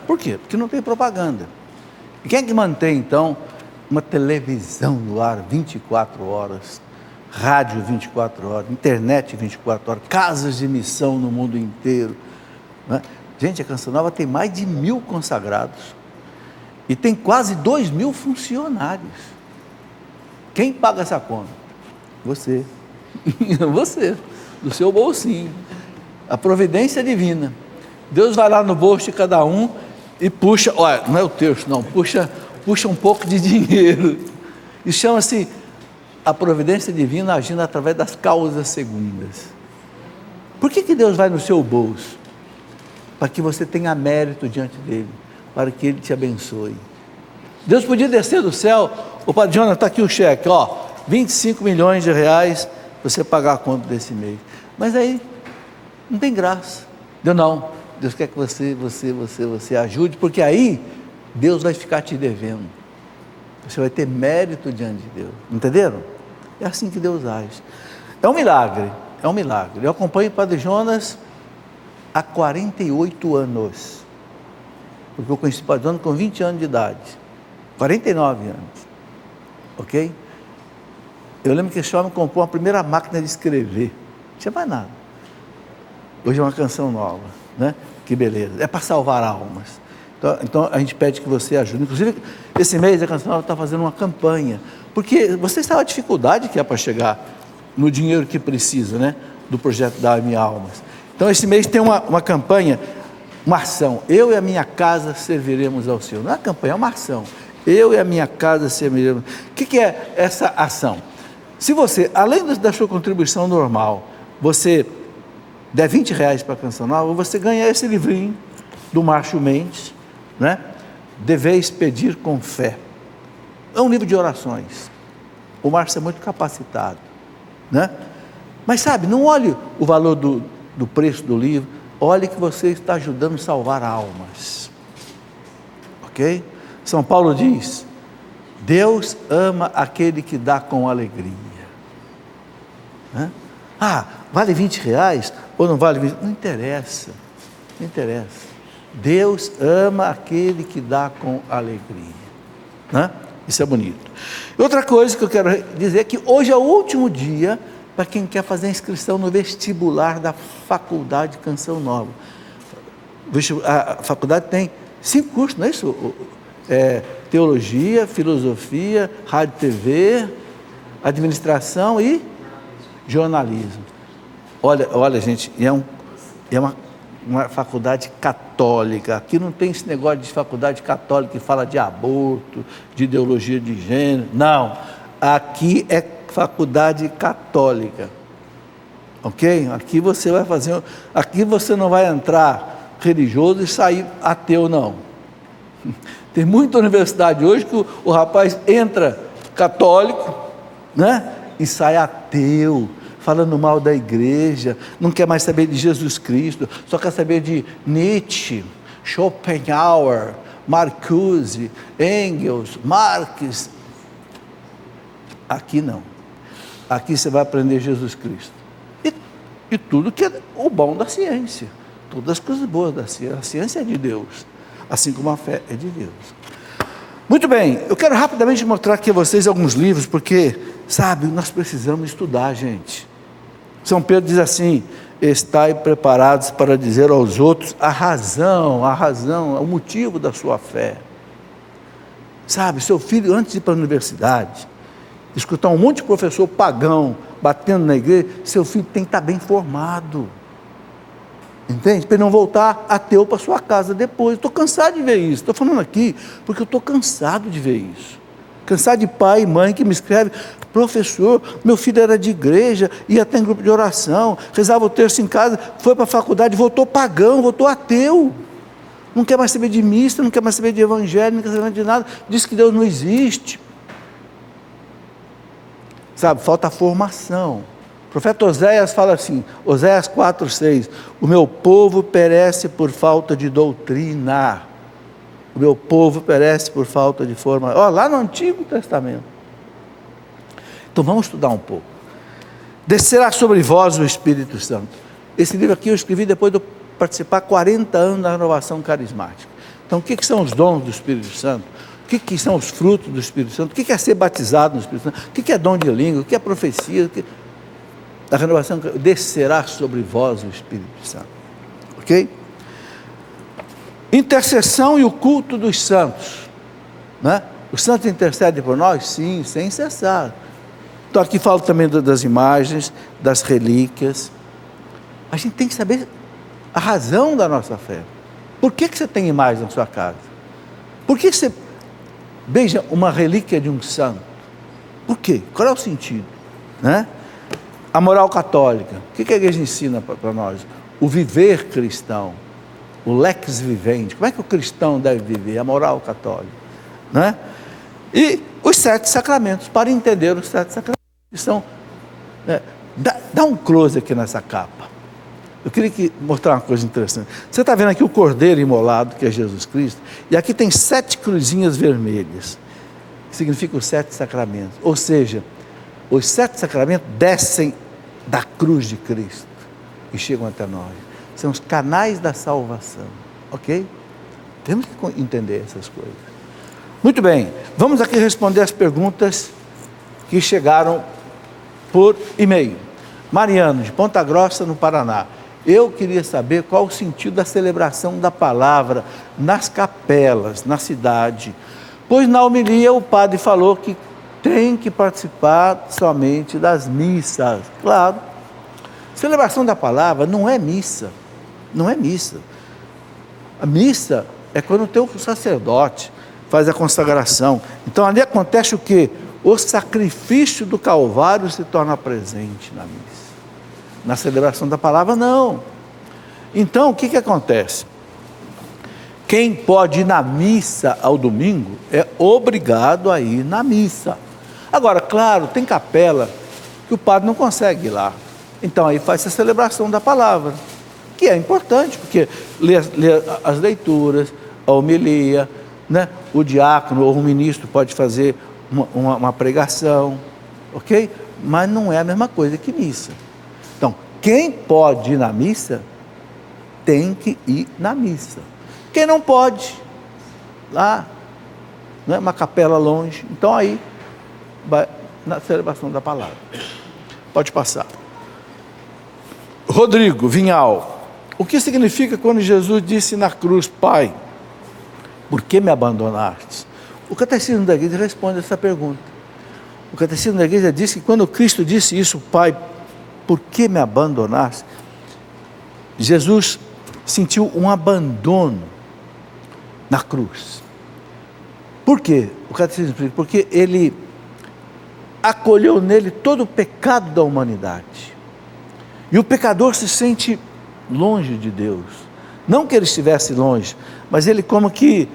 Por quê? Porque não tem propaganda. E quem é que mantém, então, uma televisão no ar 24 horas, rádio 24 horas, internet 24 horas, casas de missão no mundo inteiro? Gente, a Canção Nova tem mais de 1.000 consagrados e tem quase 2.000 funcionários. Quem paga essa conta? Você. Você, do seu bolsinho. A providência divina. Deus vai lá no bolso de cada um e puxa, olha, não é o terço não, puxa um pouco de dinheiro. E chama-se a providência divina agindo através das causas segundas. Por que Deus vai no seu bolso? Para que você tenha mérito diante dele, para que ele te abençoe. Deus podia descer do céu, o Padre Jonas, está aqui o cheque, 25 milhões de reais, para você pagar a conta desse mês. Mas aí, não tem graça. Deus quer que você ajude, porque aí Deus vai ficar te devendo. Você vai ter mérito diante de Deus. Entenderam? É assim que Deus age. É um milagre. Eu acompanho o Padre Jonas há 48 anos. Porque eu conheci o Padre Jonas com 20 anos de idade. 49 anos. Ok? Eu lembro que esse homem comprou a primeira máquina de escrever. Não tinha mais nada. Hoje é uma canção nova. Que beleza, é para salvar almas. Então a gente pede que você ajude. Inclusive, esse mês a Canção Nova está fazendo uma campanha, porque você sabe a dificuldade que é para chegar no dinheiro que precisa, do projeto Dá-me Almas. Então esse mês tem uma campanha, uma ação. Eu e a minha casa serviremos ao Senhor. Não é uma campanha, é uma ação. Eu e a minha casa serviremos. O que é essa ação? Se você, além da sua contribuição normal, você der 20 reais para a Canção Nova, você ganha esse livrinho do Márcio Mendes, Deveis pedir com fé. É um livro de orações. O Márcio é muito capacitado, Mas sabe, não olhe o valor do preço do livro, olhe que você está ajudando a salvar almas. Ok? São Paulo diz, Deus ama aquele que dá com alegria. Vale 20 reais ou não vale 20? Não interessa. Deus ama aquele que dá com alegria. Isso é bonito. Outra coisa que eu quero dizer é que hoje é o último dia para quem quer fazer a inscrição no vestibular da Faculdade Canção Nova. A faculdade tem 5 cursos, não é isso? Teologia, filosofia, rádio e TV, administração e jornalismo. Olha gente, é uma faculdade católica. Aqui não tem esse negócio de faculdade católica que fala de aborto, de ideologia de gênero. Não, aqui é faculdade católica. Ok? Aqui você não vai entrar religioso e sair ateu, não. Tem muita universidade hoje que o rapaz entra católico, e sai ateu, falando mal da igreja, não quer mais saber de Jesus Cristo, só quer saber de Nietzsche, Schopenhauer, Marcuse, Engels, Marx. Aqui não. Aqui você vai aprender Jesus Cristo. E tudo que é o bom da ciência, todas as coisas boas da ciência. A ciência é de Deus, assim como a fé é de Deus. Muito bem, eu quero rapidamente mostrar aqui a vocês alguns livros, porque, sabe, nós precisamos estudar, gente. São Pedro diz assim, estai preparados para dizer aos outros a razão, o motivo da sua fé. Sabe, seu filho, antes de ir para a universidade, escutar um monte de professor pagão batendo na igreja, seu filho tem que estar bem formado. Entende? Para ele não voltar ateu para sua casa depois. Estou cansado de ver isso. Estou falando aqui porque eu estou cansado de ver isso. Cansado de pai e mãe que me escreve, professor, meu filho era de igreja, ia até em grupo de oração, rezava o terço em casa, foi para a faculdade, voltou pagão, voltou ateu. Não quer mais saber de missa, não quer mais saber de evangelho, não quer saber de nada, diz que Deus não existe. Sabe, falta formação. O profeta Oséias fala assim, Oséias 4:6, o meu povo perece por falta de doutrina. O meu povo perece por falta de formação. Lá no Antigo Testamento. Então vamos estudar um pouco. Descerá sobre vós o Espírito Santo. Esse livro aqui eu escrevi depois de participar 40 anos da renovação carismática. Então o que são os dons do Espírito Santo? O que são os frutos do Espírito Santo? O que é ser batizado no Espírito Santo? O que é dom de língua? O que é profecia? A renovação descerá sobre vós o Espírito Santo. Ok? Intercessão e o culto dos santos. Né? Os santos intercedem por nós? Sim, sem cessar. Então aqui falo também das imagens, das relíquias. A gente tem que saber a razão da nossa fé. Por que você tem imagem na sua casa? Por que você beija uma relíquia de um santo? Por quê? Qual é o sentido? Né? A moral católica. O que a igreja ensina para nós? O viver cristão. O lex vivendi. Como é que o cristão deve viver? A moral católica. Né? E os 7 sacramentos. Para entender os 7 sacramentos. Que são, dá um close aqui nessa capa. Eu queria mostrar uma coisa interessante. Você está vendo aqui o cordeiro imolado, que é Jesus Cristo, e aqui tem 7 cruzinhas vermelhas, que significam os 7 sacramentos. Ou seja, os 7 sacramentos descem da cruz de Cristo e chegam até nós. São os canais da salvação, ok? Temos que entender essas coisas. Muito bem, vamos aqui responder as perguntas que chegaram por e-mail. Mariano, de Ponta Grossa, no Paraná. Eu queria saber qual o sentido da celebração da palavra nas capelas, na cidade. Pois na homilia o padre falou que tem que participar somente das missas. Claro, celebração da palavra não é missa, não é missa. A missa é quando o teu sacerdote faz a consagração. Então ali acontece o quê? O sacrifício do Calvário se torna presente na missa. Na celebração da palavra, não. Então, o que acontece? Quem pode ir na missa ao domingo é obrigado a ir na missa. Agora, claro, tem capela que o padre não consegue ir lá. Então, aí faz a celebração da palavra, que é importante, porque lê as leituras, a homilia, né? O diácono ou o ministro pode fazer uma pregação, ok? Mas não é a mesma coisa que missa. Então, quem pode ir na missa, tem que ir na missa. Quem não pode, lá, né, uma capela longe, então aí, vai na celebração da palavra. Pode passar. Rodrigo Vinhal, o que significa quando Jesus disse na cruz, Pai, por que me abandonaste? O Catecismo da Igreja responde essa pergunta. O Catecismo da Igreja diz que quando Cristo disse isso, Pai, por que me abandonaste? Jesus sentiu um abandono na cruz. Por quê? O Catecismo explica, porque ele acolheu nele todo o pecado da humanidade. E o pecador se sente longe de Deus. Não que ele estivesse longe, mas ele como que,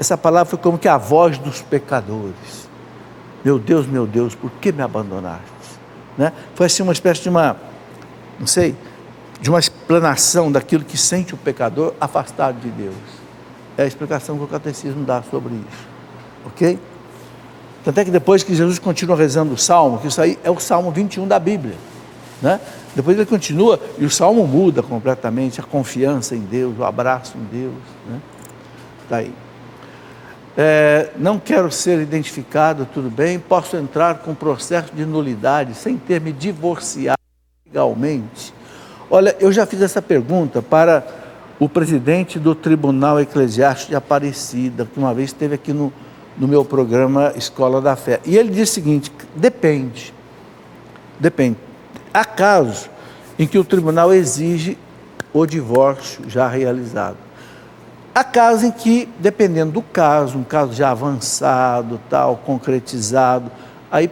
essa palavra foi como que a voz dos pecadores. Meu Deus, por que me abandonaste? Né? Foi assim uma espécie de de uma explanação daquilo que sente o pecador afastado de Deus. É a explicação que o Catecismo dá sobre isso, ok? Tanto é que depois que Jesus continua rezando o Salmo, que isso aí é o Salmo 21 da Bíblia, né? Depois ele continua e o Salmo muda completamente, a confiança em Deus, o abraço em Deus, né? Está aí. Não quero ser identificado, tudo bem, posso entrar com processo de nulidade sem ter me divorciado legalmente? Olha, eu já fiz essa pergunta para o presidente do Tribunal Eclesiástico de Aparecida, que uma vez esteve aqui no meu programa Escola da Fé, e ele disse o seguinte, depende, há casos em que o tribunal exige o divórcio já realizado. Há casos em que, dependendo do caso, um caso já avançado, tal, concretizado, aí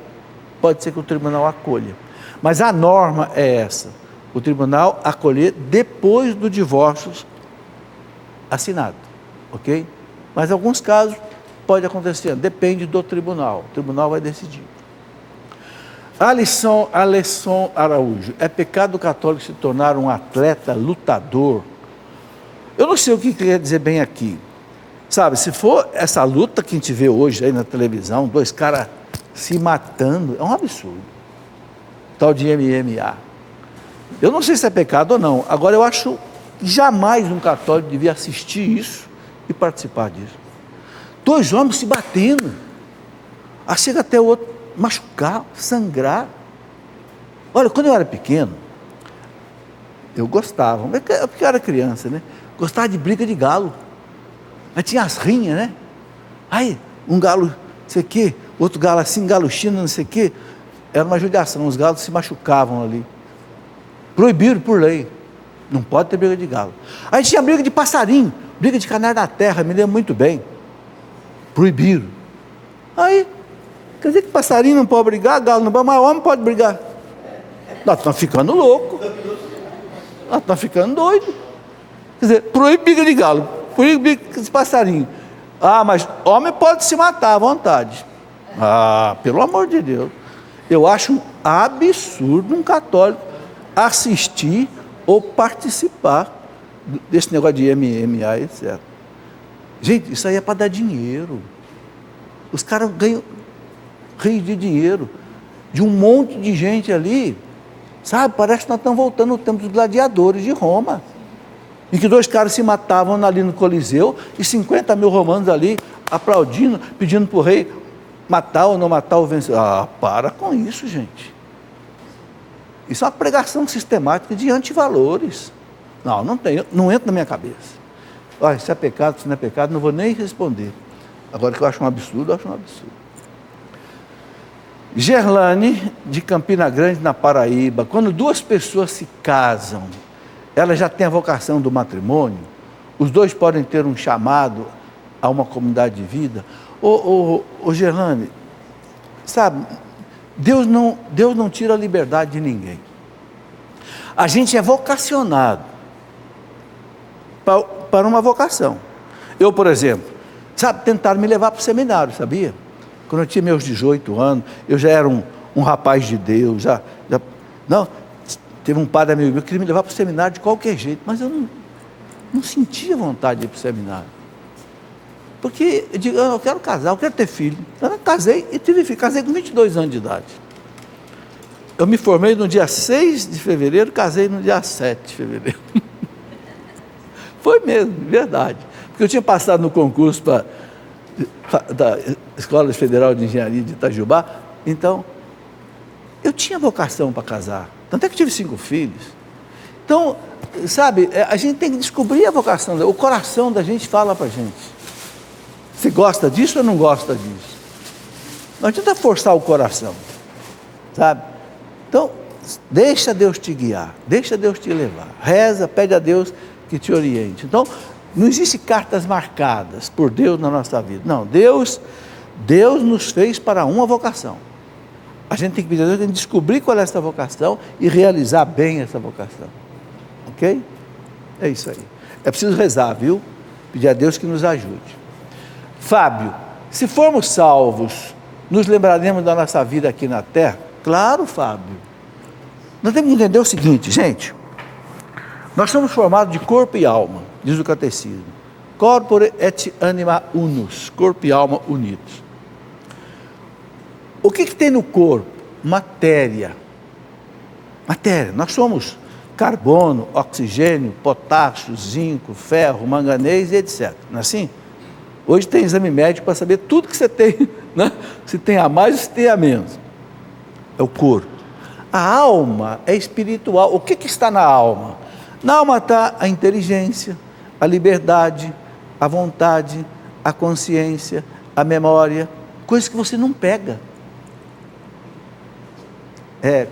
pode ser que o tribunal acolha. Mas a norma é essa, o tribunal acolher depois do divórcio assinado, ok? Mas em alguns casos pode acontecer, depende do tribunal, o tribunal vai decidir. Alisson Araújo, é pecado católico se tornar um atleta lutador? Eu não sei o que quer dizer bem aqui. Sabe, se for essa luta que a gente vê hoje aí na televisão, dois caras se matando, é um absurdo. Tal de MMA. Eu não sei se é pecado ou não. Agora, eu acho que jamais um católico devia assistir isso e participar disso. Dois homens se batendo. Aí chega até o outro machucar, sangrar. Olha, quando eu era pequeno, eu gostava, porque eu era criança, né? Gostava de briga de galo. Aí tinha as rinhas, né? Aí, um galo, não sei o quê, outro galo assim, galo chino, não sei o quê. Era uma judiação, os galos se machucavam ali. Proibiram por lei. Não pode ter briga de galo. Aí tinha briga de passarinho, briga de canário da terra, me lembro muito bem. Proibiram. Aí, quer dizer que passarinho não pode brigar, galo não pode, mas homem pode brigar. Nós estamos ficando loucos. Nós estamos ficando doidos. Quer dizer, proíbe briga de galo, proíbe briga de passarinho. Ah, mas homem pode se matar à vontade. Ah, pelo amor de Deus. Eu acho um absurdo um católico assistir ou participar desse negócio de MMA, etc. Gente, isso aí é para dar dinheiro. Os caras ganham rios de dinheiro de um monte de gente ali, sabe? Parece que nós estamos voltando ao tempo dos gladiadores de Roma, em que dois caras se matavam ali no Coliseu e 50 mil romanos ali aplaudindo, pedindo para o rei matar ou não matar o vencedor. Ah, para com isso, gente. Isso é uma pregação sistemática de antivalores. Não, não entra na minha cabeça. Olha, se é pecado, se não é pecado, não vou nem responder. Agora que eu acho um absurdo, eu acho um absurdo. Gerlane, de Campina Grande, na Paraíba, quando duas pessoas se casam, elas já têm a vocação do matrimônio, os dois podem ter um chamado a uma comunidade de vida. Ô Gerlane, sabe, Deus não tira a liberdade de ninguém. A gente é vocacionado para uma vocação. Eu, por exemplo, sabe, tentaram me levar para o seminário, sabia? Quando eu tinha meus 18 anos, eu já era um rapaz de Deus, não, teve um padre amigo meu que queria me levar para o seminário de qualquer jeito, mas eu não sentia vontade de ir para o seminário. Porque eu digo, eu quero casar, eu quero ter filho. Eu casei e tive filho, casei com 22 anos de idade. Eu me formei no dia 6 de fevereiro, casei no dia 7 de fevereiro. Foi mesmo, verdade. Porque eu tinha passado no concurso da Escola Federal de Engenharia de Itajubá, então eu tinha vocação para casar. Tanto é que tive 5 filhos. Então, sabe, a gente tem que descobrir a vocação, o coração da gente fala para a gente. Você gosta disso ou não gosta disso? Não adianta forçar o coração, sabe? Então, deixa Deus te guiar, deixa Deus te levar. Reza, pede a Deus que te oriente. Então, não existe cartas marcadas por Deus na nossa vida. Não, Deus nos fez para uma vocação. A gente tem que pedir a Deus, tem que descobrir qual é essa vocação e realizar bem essa vocação. Ok? É isso aí. É preciso rezar, viu? Pedir a Deus que nos ajude. Fábio, se formos salvos, nos lembraremos da nossa vida aqui na terra? Claro, Fábio. Nós temos que entender o seguinte, gente. Nós somos formados de corpo e alma, diz o catecismo. Corpore et anima unus, corpo e alma unidos. O que tem no corpo? Matéria. Matéria. Nós somos carbono, oxigênio, potássio, zinco, ferro, manganês e etc. Não é assim? Hoje tem exame médico para saber tudo que você tem, né? Se tem a mais ou se tem a menos. É o corpo. A alma é espiritual. O que está na alma? Na alma está a inteligência, a liberdade, a vontade, a consciência, a memória, coisas que você não pega.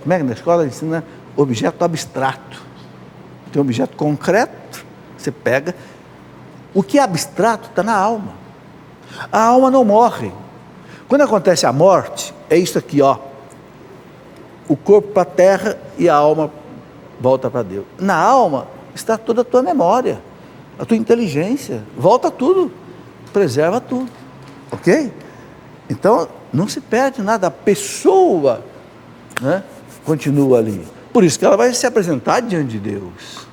Como é que na escola ensina objeto abstrato? Tem um objeto concreto, você pega. O que é abstrato está na alma. A alma não morre. Quando acontece a morte, é isso aqui, ó. o corpo para a terra e a alma volta para Deus. Na alma está toda a tua memória, a tua inteligência, volta tudo, preserva tudo, ok? Então, não se perde nada, a pessoa, né, continua ali. Por isso que ela vai se apresentar diante de Deus.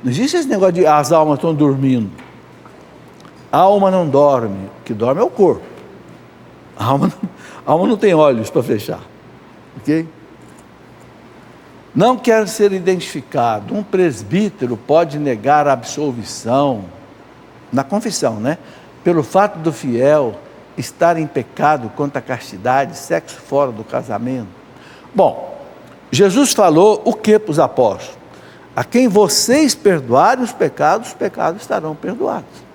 Não existe esse negócio de as almas estão dormindo. A alma não dorme, o que dorme é o corpo. A alma não tem olhos para fechar, ok? Não quer ser identificado. Um presbítero pode negar a absolvição, na confissão, né? Pelo fato do fiel estar em pecado contra a castidade, sexo fora do casamento. Bom, Jesus falou o que para os apóstolos? A quem vocês perdoarem os pecados estarão perdoados.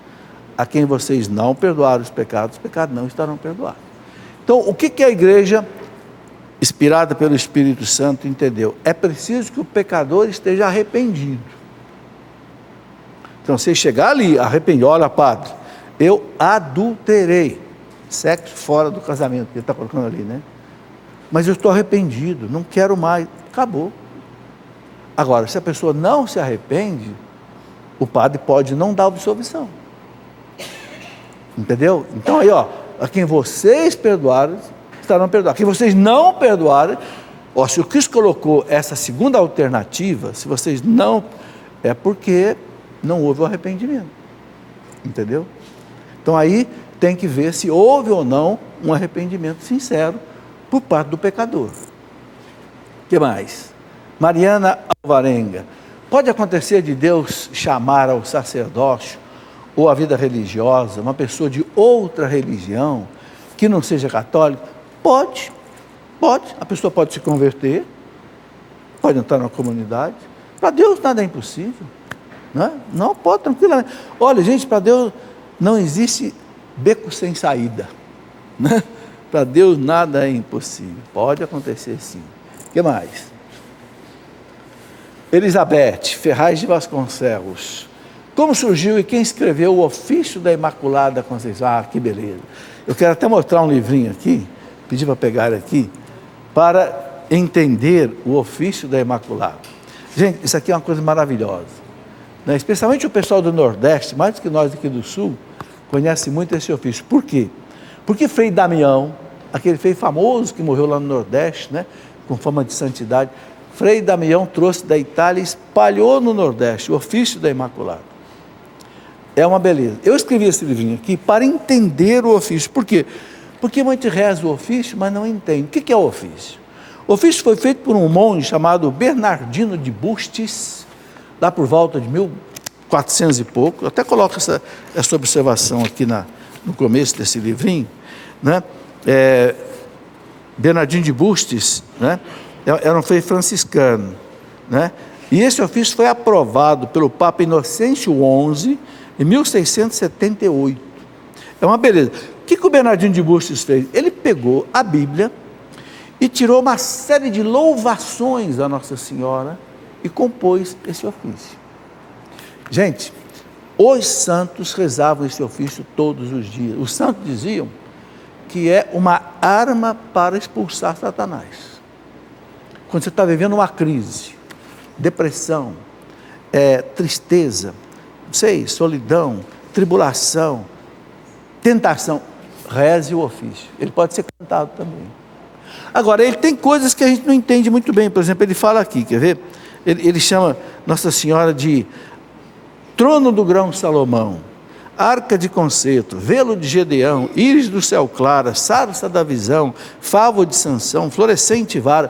A quem vocês não perdoarem os pecados não estarão perdoados. Então, o que a igreja, inspirada pelo Espírito Santo, entendeu? É preciso que o pecador esteja arrependido. Então, você chegar ali, arrependido, olha, padre, eu adulterei, sexo fora do casamento, que ele está colocando ali, né? Mas eu estou arrependido, não quero mais, acabou. Agora, se a pessoa não se arrepende, o padre pode não dar absolvição. Entendeu? Então aí, a quem vocês perdoarem, estarão perdoados. A quem vocês não perdoarem, se o Cristo colocou essa segunda alternativa, se vocês não, é porque não houve o arrependimento. Entendeu? Então aí tem que ver se houve ou não um arrependimento sincero por parte do pecador. O que mais? Mariana Alvarenga. Pode acontecer de Deus chamar ao sacerdócio ou à vida religiosa uma pessoa de outra religião que não seja católica? Pode. A pessoa pode se converter, pode entrar na comunidade. Para Deus nada é impossível. Não, pode, tranquilamente. Olha, gente, para Deus não existe beco sem saída. Né? Para Deus nada é impossível. Pode acontecer sim. O que mais? Elizabeth Ferraz de Vasconcelos. Como surgiu e quem escreveu o ofício da Imaculada Conceição? Ah, que beleza. Eu quero até mostrar um livrinho aqui, pedir para pegar aqui, para entender o ofício da Imaculada. Gente, isso aqui é uma coisa maravilhosa. Né? Especialmente o pessoal do Nordeste, mais do que nós aqui do Sul, conhece muito esse ofício. Por quê? Porque Frei Damião, aquele frei famoso que morreu lá no Nordeste, né, com fama de santidade, Frei Damião trouxe da Itália e espalhou no Nordeste o ofício da Imaculada. É uma beleza. Eu escrevi esse livrinho aqui para entender o ofício. Por quê? Porque muita gente reza o ofício, mas não entende. O que é o ofício? O ofício foi feito por um monge chamado Bernardino de Bustis, lá por volta de 1400 e pouco. Eu até coloco essa observação aqui no começo desse livrinho. Né? Bernardino de Bustis, né? Era um frei franciscano, né? E esse ofício foi aprovado pelo Papa Inocêncio XI em 1678. É uma beleza. O que o Bernardino de Bustis fez? Ele pegou a Bíblia e tirou uma série de louvações a Nossa Senhora e compôs esse ofício. Gente, os santos rezavam esse ofício todos os dias. Os santos diziam que é uma arma para expulsar Satanás. Quando você está vivendo uma crise, depressão, tristeza, não sei, solidão, tribulação, tentação, reze o ofício. Ele pode ser cantado também. Agora, ele tem coisas que a gente não entende muito bem. Por exemplo, ele fala aqui, quer ver? Ele chama Nossa Senhora de trono do grão Salomão, arca de concerto, velo de Gedeão, íris do céu clara, sarça da visão, favo de Sansão, florescente vara.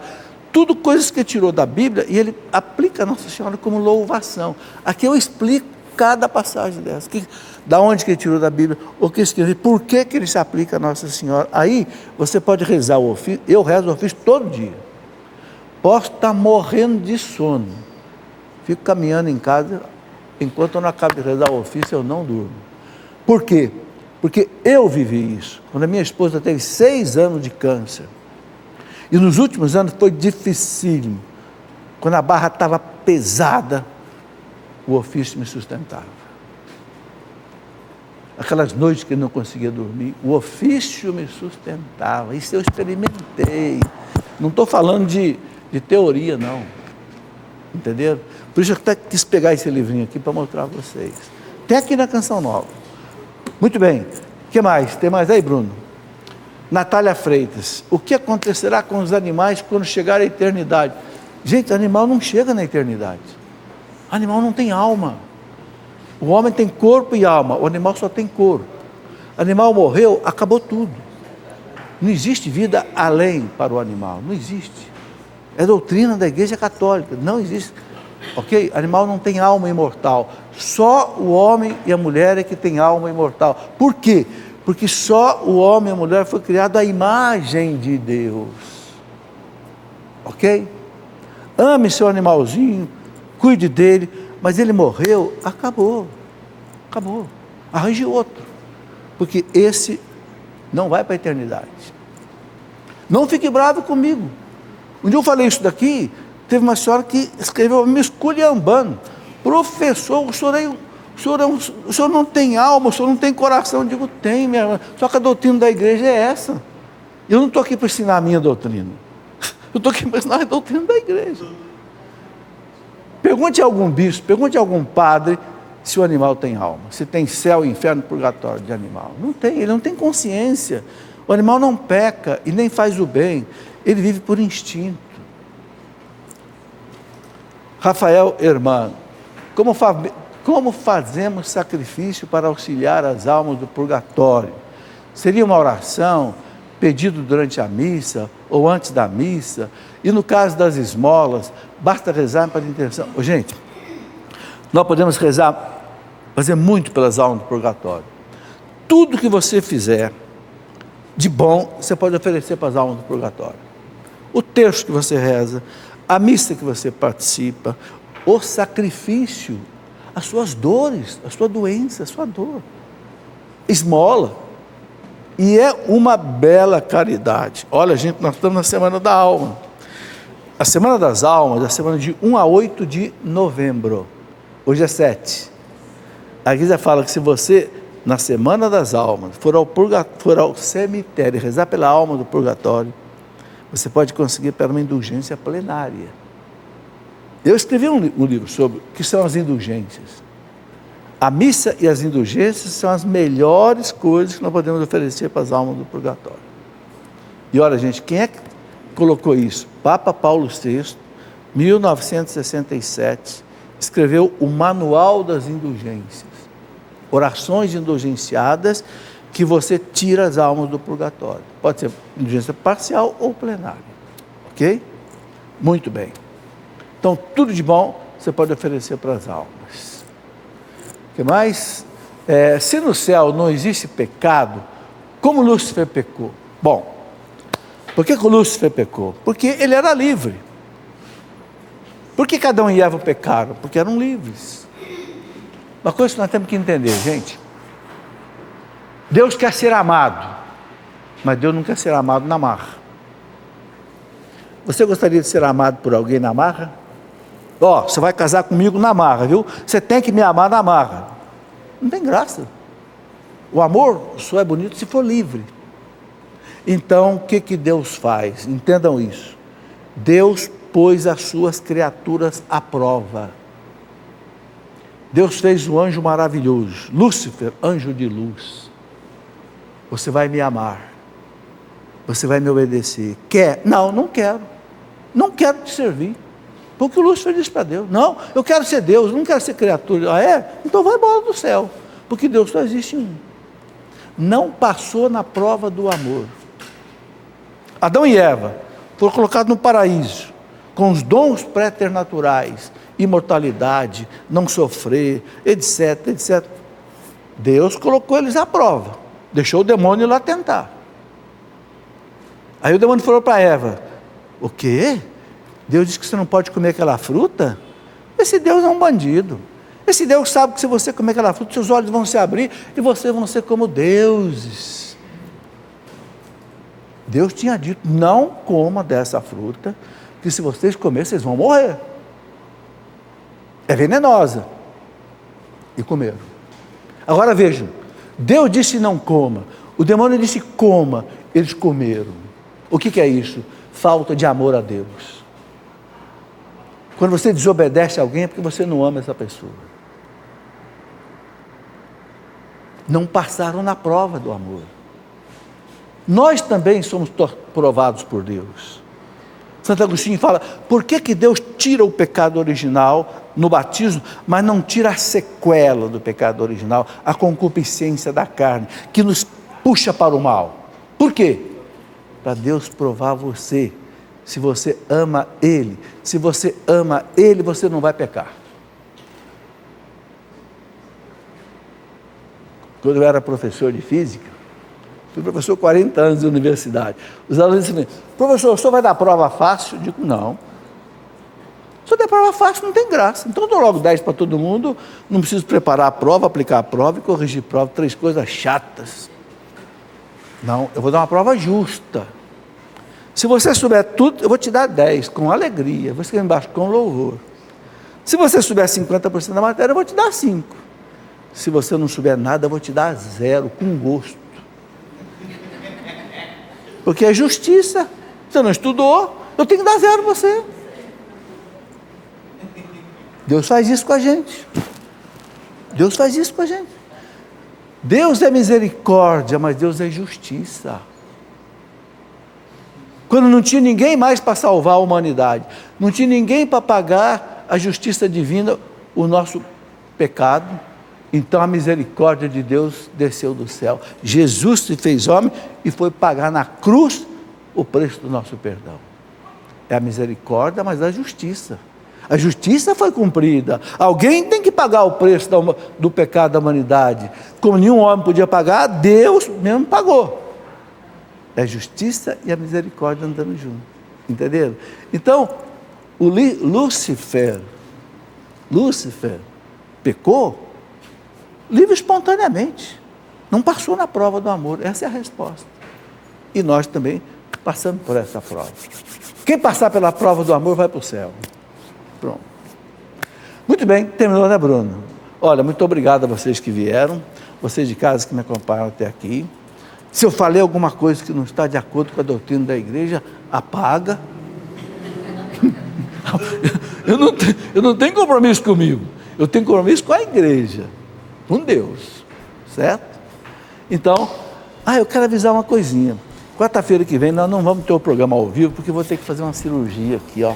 Tudo coisas que tirou da Bíblia e ele aplica a Nossa Senhora como louvação. Aqui eu explico cada passagem dessa. Da onde que ele tirou da Bíblia, o que escreveu, por que ele se aplica a Nossa Senhora. Aí você pode rezar o ofício. Eu rezo o ofício todo dia. Posso estar morrendo de sono. Fico caminhando em casa, enquanto eu não acabo de rezar o ofício, eu não durmo. Por quê? Porque eu vivi isso. Quando a minha esposa teve 6 anos de câncer. E nos últimos anos foi dificílimo. Quando a barra estava pesada, o ofício me sustentava. Aquelas noites que eu não conseguia dormir, o ofício me sustentava. Isso eu experimentei. Não estou falando de de teoria não. Entenderam? Por isso eu até quis pegar esse livrinho aqui para mostrar a vocês. Tem aqui na Canção Nova. Muito bem. O que mais? Tem mais aí, Bruno? Natália Freitas. O que acontecerá com os animais quando chegar à eternidade? Gente, animal não chega na eternidade. Animal não tem alma. O homem tem corpo e alma. O animal só tem corpo. Animal morreu, acabou tudo. Não existe vida além para o animal. Não existe. É doutrina da Igreja Católica. Não existe. Ok? Animal não tem alma imortal. Só o homem e a mulher é que tem alma imortal. Por quê? Porque só o homem e a mulher foi criado à imagem de Deus. Ok? Ame seu animalzinho, cuide dele, mas ele morreu, acabou. Acabou. Arranje outro. Porque esse não vai para a eternidade. Não fique bravo comigo. Um dia eu falei isso daqui, teve uma senhora que escreveu me esculhambando. Professor, o senhor não tem alma, o senhor não tem coração. Eu digo, tem, minha irmã. Só que a doutrina da igreja é essa. Eu não estou aqui para ensinar a minha doutrina. Eu estou aqui para ensinar a doutrina da igreja. Pergunte a algum bispo, pergunte a algum padre se o animal tem alma. Se tem céu, inferno, purgatório de animal. Não tem, ele não tem consciência. O animal não peca e nem faz o bem. Ele vive por instinto. Rafael Hermano, como fazemos sacrifício para auxiliar as almas do purgatório? Seria uma oração, pedido durante a missa ou antes da missa? E no caso das esmolas, basta rezar para a intenção. Gente, nós podemos rezar, fazer muito pelas almas do purgatório. Tudo que você fizer de bom, você pode oferecer para as almas do purgatório. O terço que você reza, a missa que você participa, o sacrifício, as suas dores, a sua doença, a sua dor. Esmola. E é uma bela caridade. Olha, gente, nós estamos na Semana da Alma. A Semana das Almas é a semana de 1 a 8 de novembro. Hoje é 7. A Igreja fala que se você, na Semana das Almas, for ao cemitério rezar pela alma do purgatório, você pode conseguir pela uma indulgência plenária. Eu escrevi um livro sobre o que são as indulgências. A missa e as indulgências são as melhores coisas que nós podemos oferecer para as almas do purgatório. E olha, gente, quem é que colocou isso? Papa Paulo VI, 1967, escreveu o Manual das Indulgências. Orações indulgenciadas que você tira as almas do purgatório. Pode ser indulgência parcial ou plenária. Ok? Muito bem. Então, tudo de bom você pode oferecer para as almas. O que mais? Se no céu não existe pecado, como Lúcifer pecou? Bom, por que o Lúcifer pecou? Porque ele era livre. Por que Adão e Eva pecaram? Porque eram livres. Uma coisa que nós temos que entender, gente. Deus quer ser amado, mas Deus não quer ser amado na marra. Você gostaria de ser amado por alguém na marra? Você vai casar comigo na marra, viu? Você tem que me amar na marra. Não tem graça. O amor só é bonito se for livre. Então, o que Deus faz? Entendam isso. Deus pôs as suas criaturas à prova. Deus fez um anjo maravilhoso, Lúcifer, anjo de luz. Você vai me amar, você vai me obedecer. Quer? Não, não quero. Não quero te servir. Porque o Lúcifer disse para Deus, não, eu quero ser Deus, não quero ser criatura. Ah, é? Então vai embora do céu, porque Deus só existe um. Não passou na prova do amor. Adão e Eva foram colocados no paraíso, com os dons préternaturais, imortalidade, não sofrer, etc, etc. Deus colocou eles à prova, deixou o demônio lá tentar. Aí o demônio falou para Eva, o quê? Deus disse que você não pode comer aquela fruta? Esse Deus é um bandido. Esse Deus sabe que se você comer aquela fruta, seus olhos vão se abrir e vocês vão ser como deuses. Deus tinha dito, não coma dessa fruta, que se vocês comerem, vocês vão morrer. É venenosa. E comeram. Agora vejam, Deus disse não coma, o demônio disse coma, eles comeram. O que é isso? Falta de amor a Deus. Quando você desobedece a alguém é porque você não ama essa pessoa. Não passaram na prova do amor. Nós também somos provados por Deus. Santo Agostinho fala, por que Deus tira o pecado original no batismo, mas não tira a sequela do pecado original, a concupiscência da carne, que nos puxa para o mal? Por quê? Para Deus provar você, se você ama Ele. Se você ama Ele, você não vai pecar. Quando eu era professor de física, fui professor 40 anos de universidade, os alunos diziam, professor, o senhor vai dar prova fácil? Eu digo, não. Se eu der prova fácil, não tem graça. Então eu dou logo 10 para todo mundo, não preciso preparar a prova, aplicar a prova e corrigir a prova, 3 coisas chatas. Não, eu vou dar uma prova justa. Se você souber tudo, eu vou te dar 10, com alegria, vou escrever embaixo, com louvor. Se você souber 50% da matéria, eu vou te dar 5. Se você não souber nada, eu vou te dar 0, com gosto. Porque é justiça. Você não estudou, eu tenho que dar 0 a você. Deus faz isso com a gente. Deus faz isso com a gente. Deus é misericórdia, mas Deus é justiça. Quando não tinha ninguém mais para salvar a humanidade, não tinha ninguém para pagar a justiça divina, o nosso pecado, então a misericórdia de Deus desceu do céu. Jesus se fez homem e foi pagar na cruz o preço do nosso perdão. É a misericórdia, mas a justiça. A justiça foi cumprida. Alguém tem que pagar o preço do pecado da humanidade. Como nenhum homem podia pagar, Deus mesmo pagou. É a justiça e a misericórdia andando juntos. Entenderam? Então, o Lúcifer pecou livre espontaneamente. Não passou na prova do amor. Essa é a resposta. E nós também passamos por essa prova. Quem passar pela prova do amor vai para o céu. Pronto. Muito bem, terminou, né, Bruno? Olha, muito obrigado a vocês que vieram, vocês de casa que me acompanharam até aqui. Se eu falei alguma coisa que não está de acordo com a doutrina da igreja, apaga. Eu não tenho compromisso comigo, eu tenho compromisso com a igreja, com Deus, certo? Então, eu quero avisar uma coisinha. Quarta-feira que vem nós não vamos ter o programa ao vivo, porque eu vou ter que fazer uma cirurgia aqui, ó.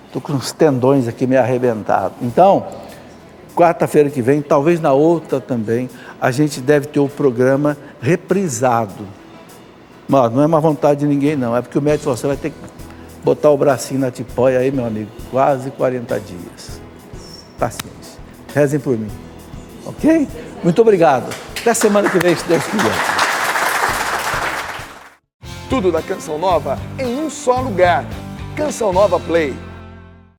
Estou com os tendões aqui meio arrebentados. Então, quarta-feira que vem, talvez na outra também, a gente deve ter o programa reprisado. Mas não é uma vontade de ninguém, não. É porque o médico falou, você vai ter que botar o bracinho na tipóia aí, meu amigo, quase 40 dias. Paciência. Rezem por mim. Ok? Muito obrigado. Até semana que vem, se Deus quiser. Tudo da Canção Nova em um só lugar. Canção Nova Play.